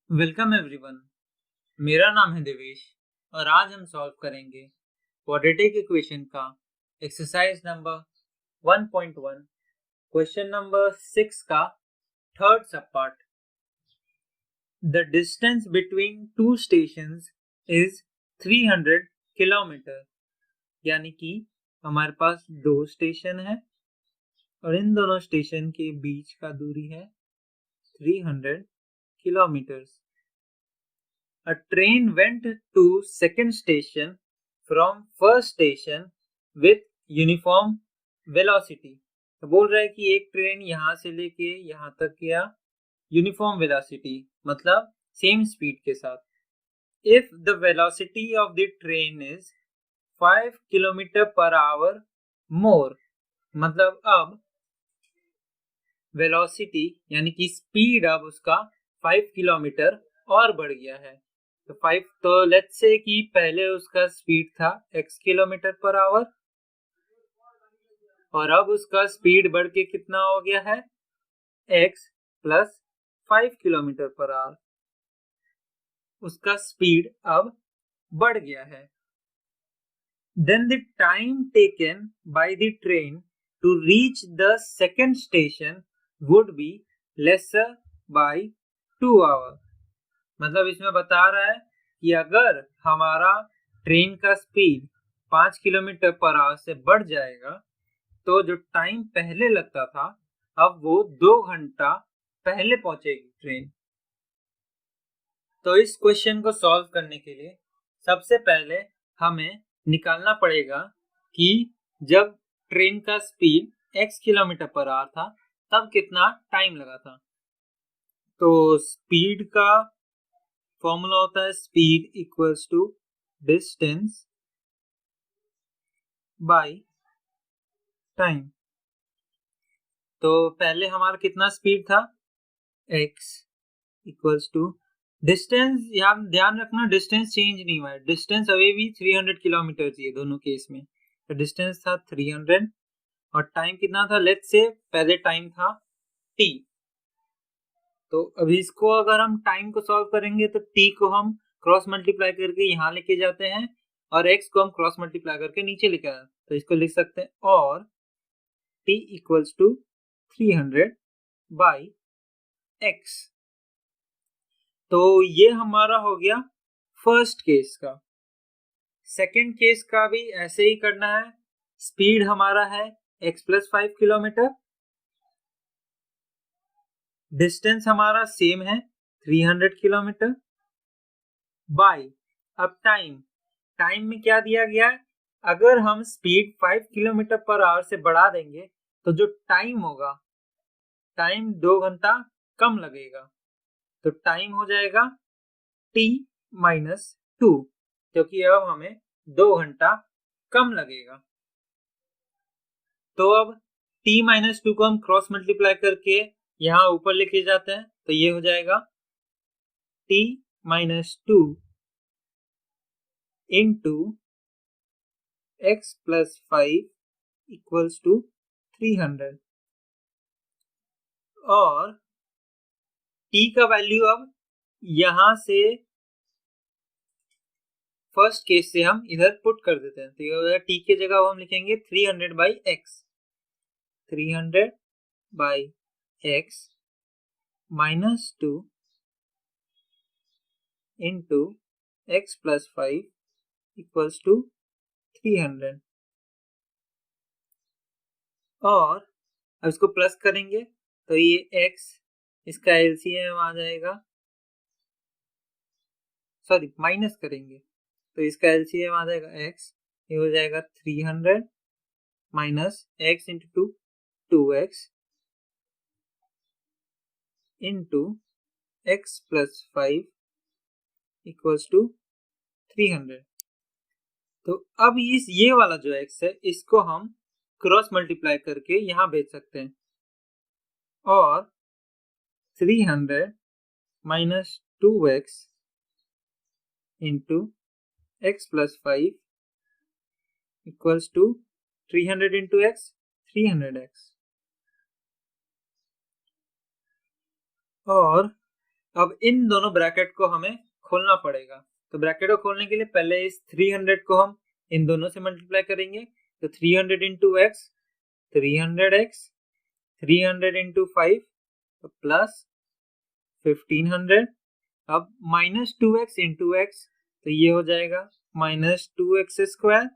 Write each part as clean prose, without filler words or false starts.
Welcome everyone. मेरा नाम है देवेश और आज हम सॉल्व करेंगे क्वाड्रेटिक इक्वेशन का एक्सरसाइज नंबर 1.1 क्वेश्चन नंबर 6 का थर्ड सब part. The distance between two stations is 300 kilometre, यानी कि हमारे पास दो स्टेशन है और इन दोनों स्टेशन के बीच का दूरी है 300 kilometres. A train went to second station from first station with uniform velocity। तो बोल रहा है कि एक ट्रेन यहाँ से लेके यहाँ तक गया यूनिफॉर्म वेलोसिटी, मतलब सेम स्पीड के साथ। If the velocity of the train is 5 kilometre per hour more, मतलब अब वेलोसिटी यानी कि स्पीड अब उसका 5 किलोमीटर और बढ़ गया है। तो 5, तो लेट्स से कि पहले उसका स्पीड था x किलोमीटर पर आवर और अब उसका स्पीड बढ़ के कितना हो गया है x plus 5 kilometre per our. उसका स्पीड अब बढ़ गया है। Then the time taken by the train to reach the second station would be lesser by 2 hours। मतलब इसमें बता रहा है कि अगर हमारा ट्रेन का स्पीड 5 किलोमीटर पर आवर से बढ़ जाएगा तो जो टाइम पहले लगता था अब वो 2 घंटा पहले पहुंचेगी ट्रेन। तो इस क्वेश्चन को सॉल्व करने के लिए सबसे पहले हमें निकालना पड़ेगा कि जब ट्रेन का speed x kilometre per our था तब कितना टाइम लगा था। तो स्पीड का फॉर्मूला होता है speed equals to distance by time. तो पहले हमारा कितना स्पीड था x इक्वल्स टू डिस्टेंस। यहाँ ध्यान रखना डिस्टेंस चेंज नहीं हुआ है, डिस्टेंस अभी भी 300 किलोमीटर थी दोनों केस में। तो डिस्टेंस था 300 और टाइम कितना था, लेट्स से पहले टाइम था t। तो अभी इसको अगर हम टाइम को सॉल्व करेंगे तो t को हम क्रॉस मल्टीप्लाई करके यहाँ लेके जाते हैं और x को हम क्रॉस मल्टीप्लाई करके नीचे लेके आते हैं। तो इसको लिख सकते हैं और t equals to 300 by x। तो ये हमारा हो गया फर्स्ट केस का। सेकेंड केस का भी ऐसे ही करना है। स्पीड हमारा है x प्लस 5 किलोमीटर, डिस्टेंस हमारा सेम है 300 किलोमीटर बाय अब टाइम में क्या दिया गया है, अगर हम स्पीड 5 किलोमीटर पर आवर से बढ़ा देंगे तो जो टाइम होगा, टाइम 2 घंटा कम लगेगा। तो टाइम हो जाएगा t माइनस 2, क्योंकि अब हमें 2 घंटा कम लगेगा। तो अब t माइनस 2 को हम क्रॉस मल्टीप्लाई करके यहाँ ऊपर लेके जाते हैं तो ये हो जाएगा t minus 2 into x plus 5 equals to 300 और t का वैल्यू अब यहां से फर्स्ट केस से हम इधर पुट कर देते हैं। तो ये हो जाएगा t के जगह हम लिखेंगे 300 by x, 300 by x minus 2 into x plus 5 equals to 300 और अब इसको प्लस करेंगे तो ये x इसका एलसीएम आ जाएगा, सॉरी माइनस करेंगे तो इसका एलसीएम आ जाएगा x, ये हो जाएगा 300 minus x into 2x into x plus 5 equals to 300। तो अब ये वाला जो x है इसको हम क्रॉस मल्टीप्लाई करके यहाँ भेज सकते हैं और 300 minus 2x into x plus 5 equals to 300 into x 300x। और अब इन दोनों ब्रैकेट को हमें खोलना पड़ेगा। तो ब्रैकेट को खोलने के लिए पहले इस 300 को हम इन दोनों से मल्टीप्लाई करेंगे। तो 300 इंटू एक्स 300x, 300 इंटू 5 तो प्लस 1500। अब माइनस 2x इंटू एक्स तो ये हो जाएगा minus 2x square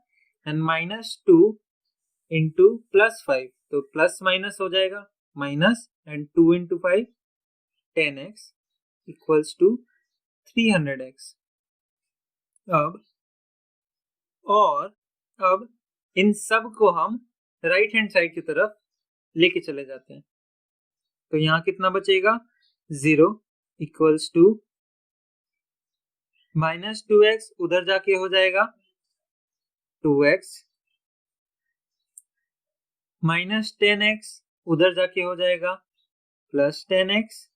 and minus 2 into plus 5 तो प्लस माइनस हो जाएगा minus and 2 into 5 10x equals to 300x। अब इन सब को हम राइट हैंड साइड की तरफ लेके चले जाते हैं। तो यहाँ कितना बचेगा 0 इक्वल्स टू माइनस 2x उधर जाके हो जाएगा 2x माइनस 10x उधर जाके हो जाएगा plus 10x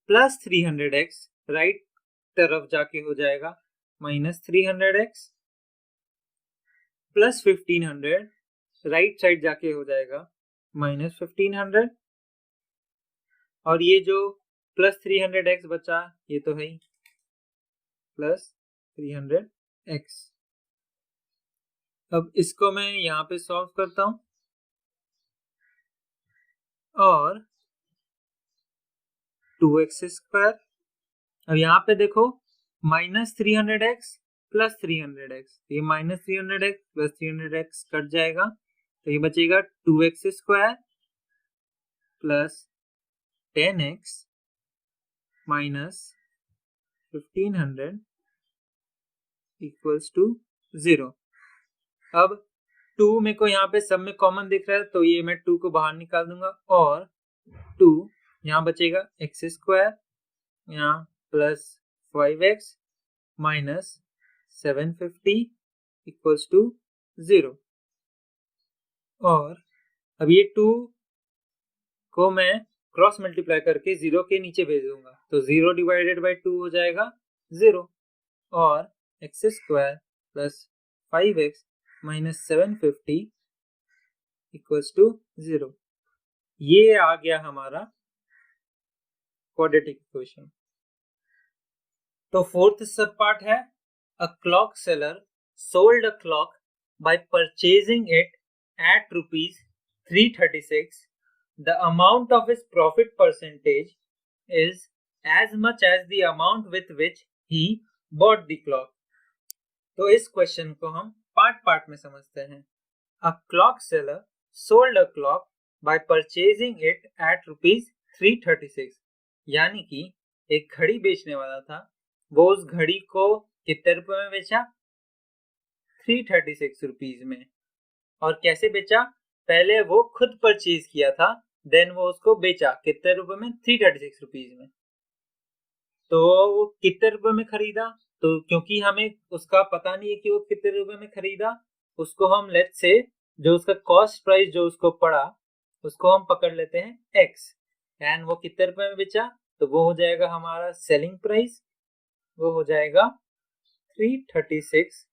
plus 300x right तरफ जाके हो जाएगा minus 300x plus 1500 right side जाके हो जाएगा माइनस 1500 और ये जो प्लस 300x बचा ये तो है ही प्लस 300x। अब इसको मैं यहाँ पे सॉल्व करता हूं और 2x स्क्वायर। अब यहाँ पे देखो माइनस 300x प्लस 300x ये minus 300x plus 300x cut जाएगा तो ये बचेगा 2x square plus 10x minus 1500 equals to 0। अब 2 मेरे को यहाँ पे सब में कॉमन दिख रहा है तो ये मैं 2 को बाहर निकाल दूंगा और 2 यहाँ बचेगा x स्क्वायर यहाँ plus 5x minus 750 equals to 0। और अब ये 2 को मैं क्रॉस मल्टीप्लाई करके 0 के नीचे भेज दूंगा तो 0 डिवाइडेड बाई 2 हो जाएगा 0 और x square plus 5x minus 750 equals to 0। ये आ गया हमारा क्वाड्रेटिक इक्वेशन। तो फोर्थ सब पार्ट है a clock seller sold a clock by purchasing it at rupees 336 the amount of his profit percentage is as much as the amount with which he bought the clock। तो इस question को हम part part में समझते हैं। A clock seller sold a clock by purchasing it at rupees 336 यानी कि एक घड़ी बेचने वाला था वो उस घड़ी को कितने रुपए में बेचा 336 रुपीज में। और कैसे बेचा पहले वो खुद परचेज किया था देन वो उसको बेचा कितने रुपए में 336 रुपीज में। तो वो कितने रुपए में खरीदा तो क्योंकि हमें उसका पता नहीं है कि वो कितने रुपए में खरीदा उसको हम लेट्स से जो उसका कॉस्ट प्राइस जो उसको पड़ा उसको हम पकड़ लेते हैं x एंड वो कितने रुपए में बेचा तो वो हो जाएगा हमारा सेलिंग प्राइस वो हो जाएगा 336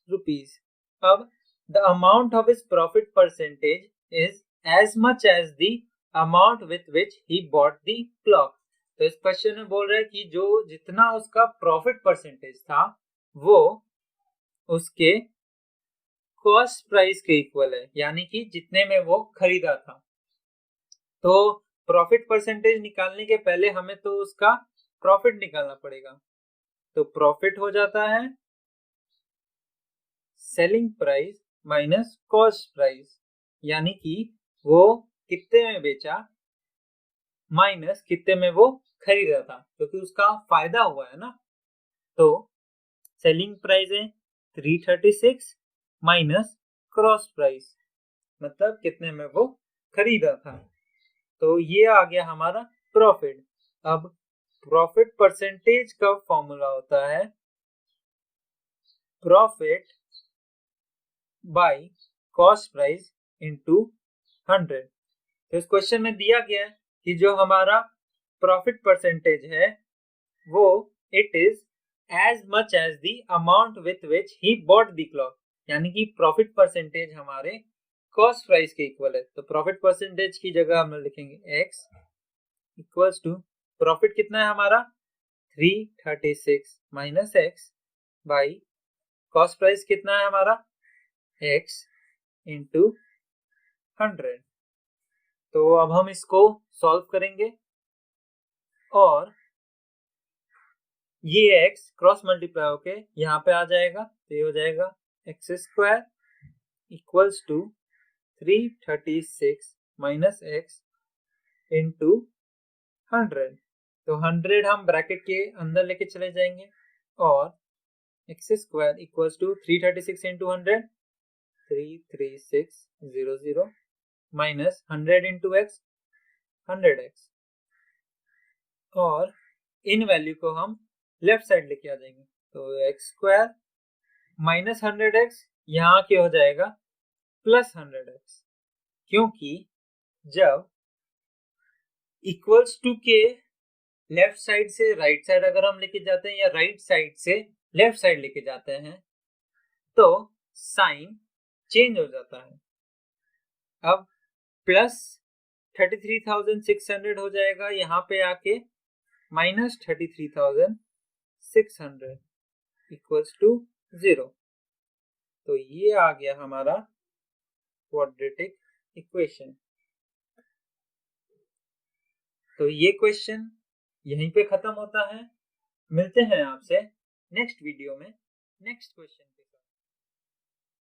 रुपीज। अब the amount of his profit percentage is as much as the amount with which he bought the clock। तो इस क्वेश्चन में बोल रहा है कि जो जितना उसका प्रॉफिट परसेंटेज था वो उसके कॉस्ट प्राइस के इक्वल है यानी कि जितने में वो खरीदा था। तो प्रॉफिट परसेंटेज निकालने के पहले हमें तो उसका प्रॉफिट निकालना पड़ेगा। तो प्रॉफिट हो जाता है selling price minus cost price यानी कि वो कितने में बेचा माइनस कितने में वो खरीदा था क्योंकि उसका फायदा हुआ है ना। तो सेलिंग प्राइस है 336 माइनस क्रॉस प्राइस मतलब कितने में वो खरीदा था। तो ये आ गया हमारा प्रॉफिट। अब प्रॉफिट परसेंटेज का फॉर्मूला होता है profit by cost price into 100। तो इस क्वेश्चन में दिया गया है कि जो हमारा प्रॉफिट परसेंटेज है वो it is as much as the amount with which he bought the clock यानी कि प्रॉफिट परसेंटेज हमारे कॉस्ट प्राइस के इक्वल है। तो प्रॉफिट परसेंटेज की जगह हम लिखेंगे x इक्वल्स टू प्रॉफिट कितना है हमारा 336 minus x by cost price कितना है हमारा x इंटू 100। तो अब हम इसको सॉल्व करेंगे और ये x क्रॉस मल्टीप्लाई होके यहाँ पे आ जाएगा, तो ये हो जाएगा x square equals to 336 minus x into 100। तो 100 हम ब्रैकेट के अंदर लेके चले जाएंगे और x square equals to 336 into 100 33600 minus 100 into x 100x और इन वैल्यू को हम लेफ्ट साइड लेके आ जाएंगे। तो एक्स स्क्वायर माइनस 100x यहाँ के हो जाएगा प्लस 100x, क्योंकि जब इक्वल्स टू के लेफ्ट साइड से राइट साइड अगर हम लेके जाते हैं या राइट साइड से लेफ्ट साइड लेके जाते हैं तो साइन चेंज हो जाता है। अब प्लस 33,600 हो जाएगा यहाँ पे आके माइनस 33,600 इक्वल्स टू 0। तो ये आ गया हमारा क्वाड्रेटिक इक्वेशन। तो ये क्वेश्चन यहीं पे खत्म होता है। मिलते हैं आपसे नेक्स्ट वीडियो में नेक्स्ट क्वेश्चन के साथ।